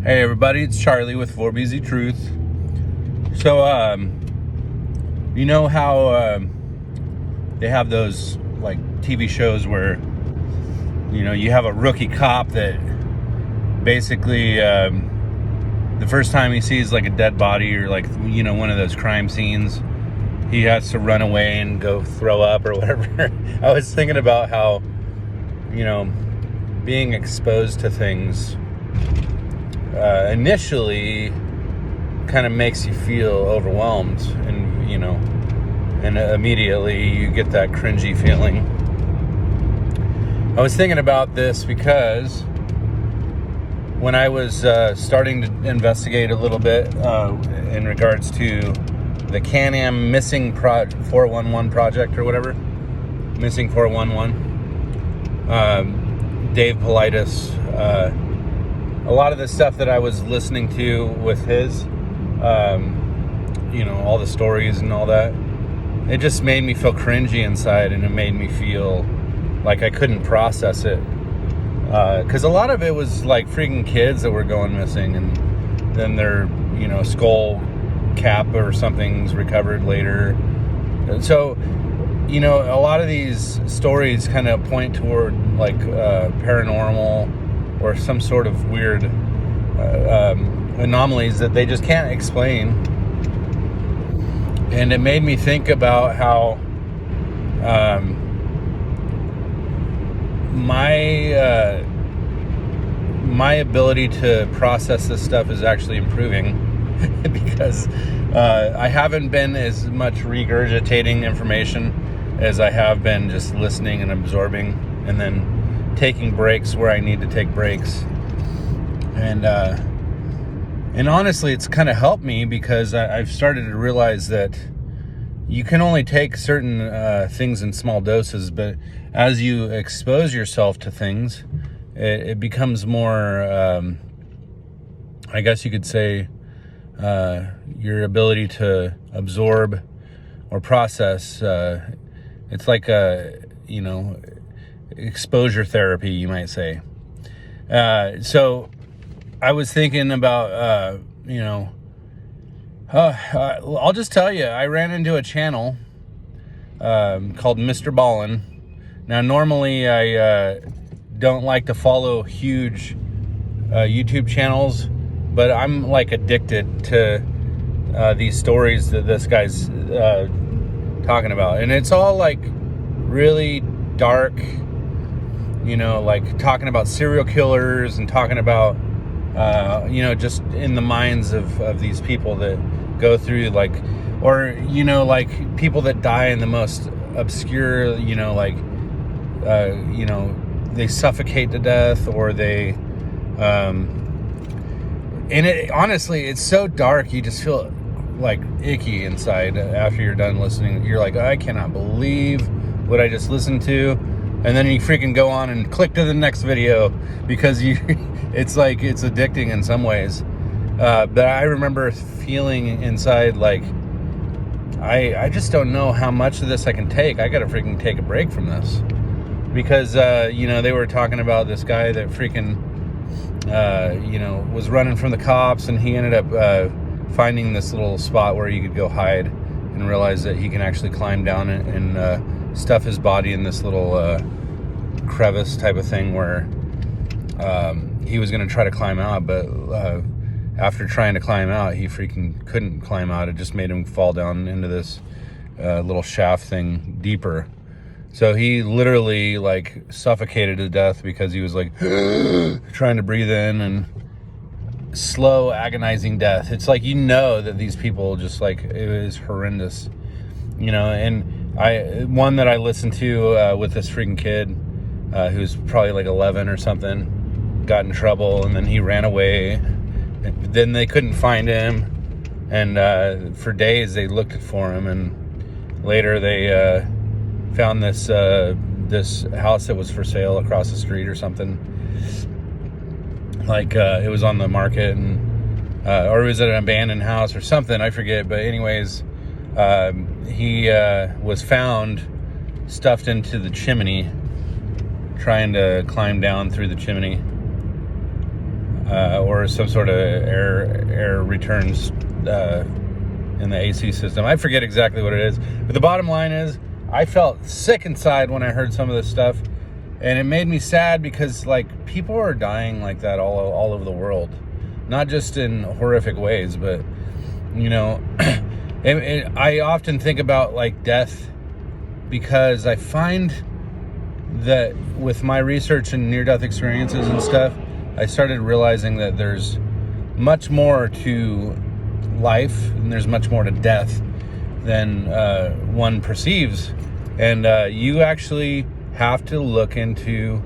Hey everybody, it's Charlie with 4BZ Truth. So, you know how they have those like TV shows where, you know, you have a rookie cop that basically the first time he sees like a dead body or like, you know, one of those crime scenes, he has to run away and go throw up or whatever. I was thinking about how, you know, being exposed to things initially kind of makes you feel overwhelmed, and you know, and immediately you get that cringy feeling. I was thinking about this because when I was starting to investigate a little bit in regards to the Can-Am missing 411 project or whatever, missing 411, Dave Politis, a lot of the stuff that I was listening to with his, you know, all the stories and all that, it just made me feel cringy inside, and it made me feel like I couldn't process it. Because a lot of it was like freaking kids that were going missing, and then their, you know, skull cap or something's recovered later. And so, you know, a lot of these stories kind of point toward like paranormal or some sort of weird anomalies that they just can't explain. And it made me think about how my ability to process this stuff is actually improving because I haven't been as much regurgitating information as I have been just listening and absorbing, and then taking breaks where I need to take breaks. And honestly, it's kind of helped me because I've started to realize that you can only take certain things in small doses, but as you expose yourself to things, it becomes more, I guess you could say, your ability to absorb or process, it's like you know, exposure therapy, you might say. So I was thinking about, you know, I'll just tell you, I ran into a channel called Mr. Ballin. Now, normally I don't like to follow huge YouTube channels, but I'm like addicted to these stories that this guy's talking about. And it's all like really dark, you know, like talking about serial killers and talking about, you know, just in the minds of these people that go through like, or, you know, like people that die in the most obscure, you know, like, you know, they suffocate to death, or they, and it, honestly, it's so dark, you just feel like icky inside after you're done listening. You're like, I cannot believe what I just listened to. And then you freaking go on and click to the next video because it's like, it's addicting in some ways. But I remember feeling inside like, I just don't know how much of this I can take. I got to freaking take a break from this. Because, you know, they were talking about this guy that freaking, you know, was running from the cops, and he ended up finding this little spot where he could go hide, and realize that he can actually climb down and stuff his body in this little crevice type of thing where he was going to try to climb out, but after trying to climb out, he freaking couldn't climb out. It just made him fall down into this little shaft thing deeper. So he literally like suffocated to death because he was like trying to breathe in, and slow, agonizing death. It's like, you know, that these people just like, it was horrendous, you know. And one that I listened to with this freaking kid who's probably like 11 or something, got in trouble, and then he ran away. Then they couldn't find him, and for days they looked for him, and later they found this this house that was for sale across the street or something. Like it was on the market, and or it was at an abandoned house or something, I forget. But anyways, he was found stuffed into the chimney, trying to climb down through the chimney. or some sort of air returns in the AC system. I forget exactly what it is, but the bottom line is I felt sick inside when I heard some of this stuff, and it made me sad because like people are dying like that all over the world, not just in horrific ways, but you know, I often think about like death because I find that with my research and near-death experiences and stuff, I started realizing that there's much more to life and there's much more to death than one perceives. And you actually have to look into,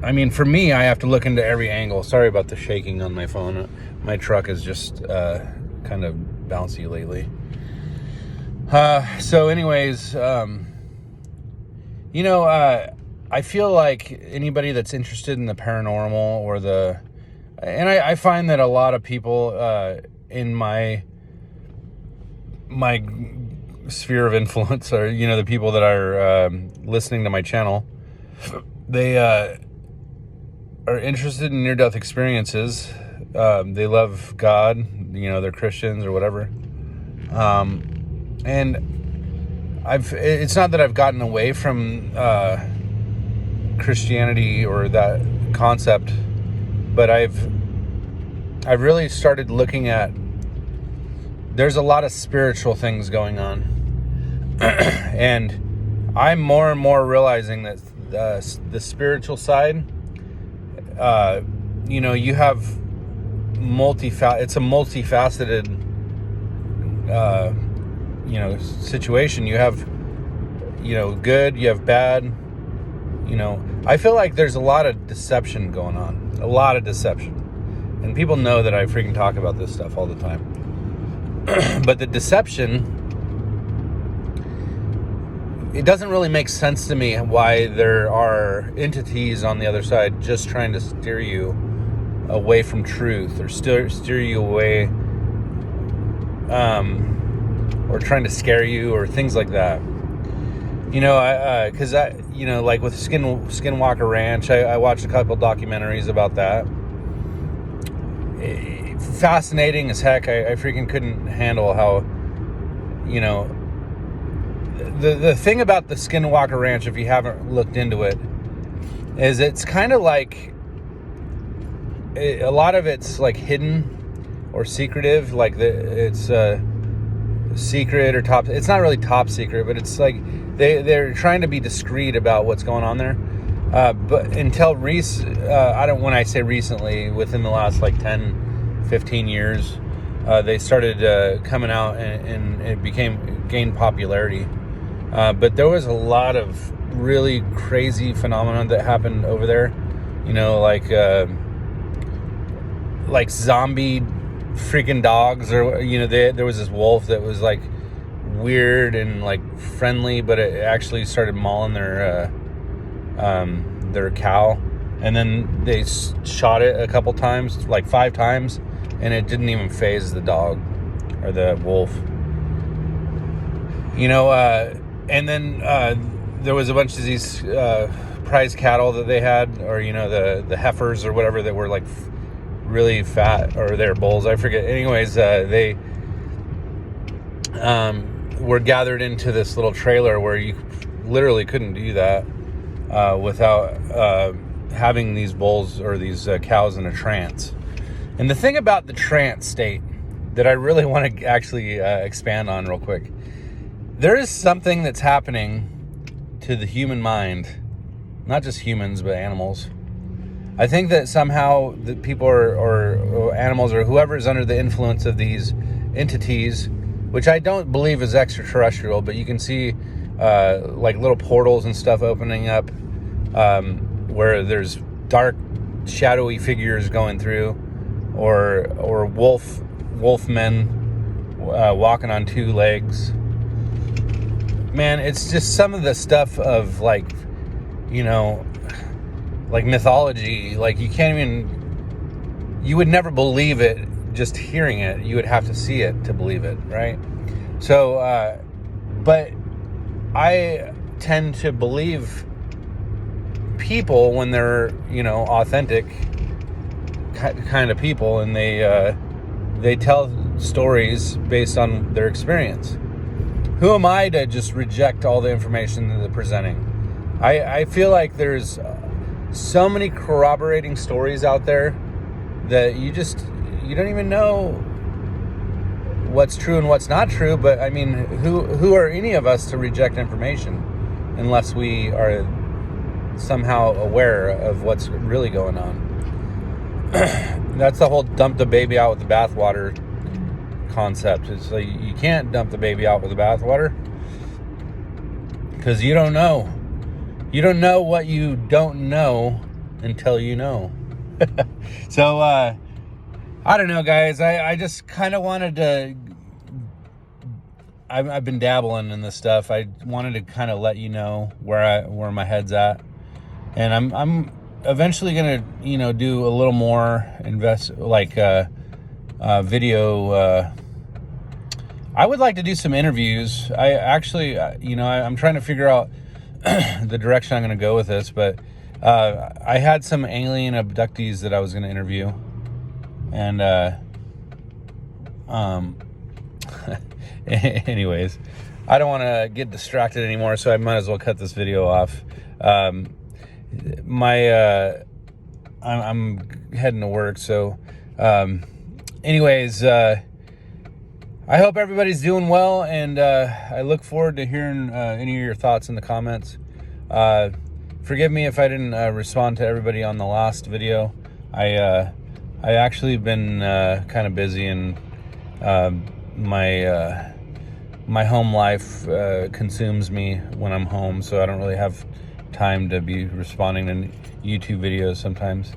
I mean, for me, I have to look into every angle. Sorry about the shaking on my phone. My truck is just kind of bouncy lately. So anyways, you know, I feel like anybody that's interested in the paranormal or and I find that a lot of people in my sphere of influence, or you know, the people that are listening to my channel, they are interested in near-death experiences. They love God, you know, they're Christians or whatever. And it's not that I've gotten away from Christianity or that concept, but I've really started looking at, there's a lot of spiritual things going on. And I'm more and more realizing that the spiritual side, you know, you have it's a multifaceted, you know, situation. You have, you know, good, you have bad, you know. I feel like there's a lot of deception going on, a lot of deception. And people know that I freaking talk about this stuff all the time. But the deception, it doesn't really make sense to me why there are entities on the other side just trying to steer you away from truth, or steer you away, or trying to scare you, or things like that. You know, because you know, like with Skinwalker Ranch, I watched a couple documentaries about that. Fascinating as heck. I freaking couldn't handle how, you know, the thing about the Skinwalker Ranch, if you haven't looked into it, is it's kind of like a lot of it's like hidden or secretive, like it's secret or top. It's not really top secret, but it's like they're trying to be discreet about what's going on there. But until when I say recently, within the last like 10-15 years, they started coming out, and it gained popularity. But there was a lot of really crazy phenomenon that happened over there. You know, like zombie freaking dogs, or you know, there was this wolf that was like weird and like friendly, but it actually started mauling their cow, and then they shot it a couple times, like 5 times, and it didn't even faze the dog or the wolf. You know, and then there was a bunch of these prize cattle that they had, or you know, the heifers or whatever, that were like really fat, or they're bulls, I forget. Anyways, they were gathered into this little trailer where you literally couldn't do that without having these bulls or these cows in a trance. And the thing about the trance state that I really want to actually expand on real quick, there is something that's happening to the human mind, not just humans, but animals. I think that somehow the people or animals or whoever is under the influence of these entities, which I don't believe is extraterrestrial, but you can see like little portals and stuff opening up, where there's dark, shadowy figures going through, or wolf men walking on 2 legs. Man, it's just some of the stuff of like, you know, like mythology. Like you would never believe it just hearing it. You would have to see it to believe it, right? So, but I tend to believe people when they're, you know, authentic, kind of people, and they tell stories based on their experience. Who am I to just reject all the information that they're presenting? I feel like there's so many corroborating stories out there that you don't even know what's true and what's not true. But I mean, who are any of us to reject information unless we are somehow aware of what's really going on? That's the whole dump the baby out with the bathwater concept. It's like you can't dump the baby out with the bathwater because you don't know. You don't know what you don't know until you know. So, I don't know, guys. I just kind of wanted to... I've been dabbling in this stuff. I wanted to kind of let you know where my head's at. And I'm eventually going to, do a little more video. I would like to do some interviews. I actually, I'm trying to figure out the direction I'm going to go with this, but I had some alien abductees that I was going to interview, and anyways, I don't want to get distracted anymore, so I might as well cut this video off. I'm heading to work, so anyways, I hope everybody's doing well, and I look forward to hearing any of your thoughts in the comments. Forgive me if I didn't respond to everybody on the last video. I actually been kind of busy, and my home life consumes me when I'm home, so I don't really have time to be responding to YouTube videos sometimes.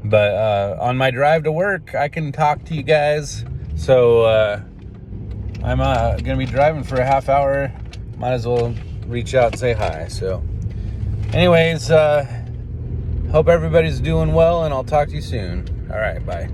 But on my drive to work, I can talk to you guys. So I'm gonna be driving for a half hour. Might as well reach out and say hi. So anyways, hope everybody's doing well, and I'll talk to you soon. All right, bye.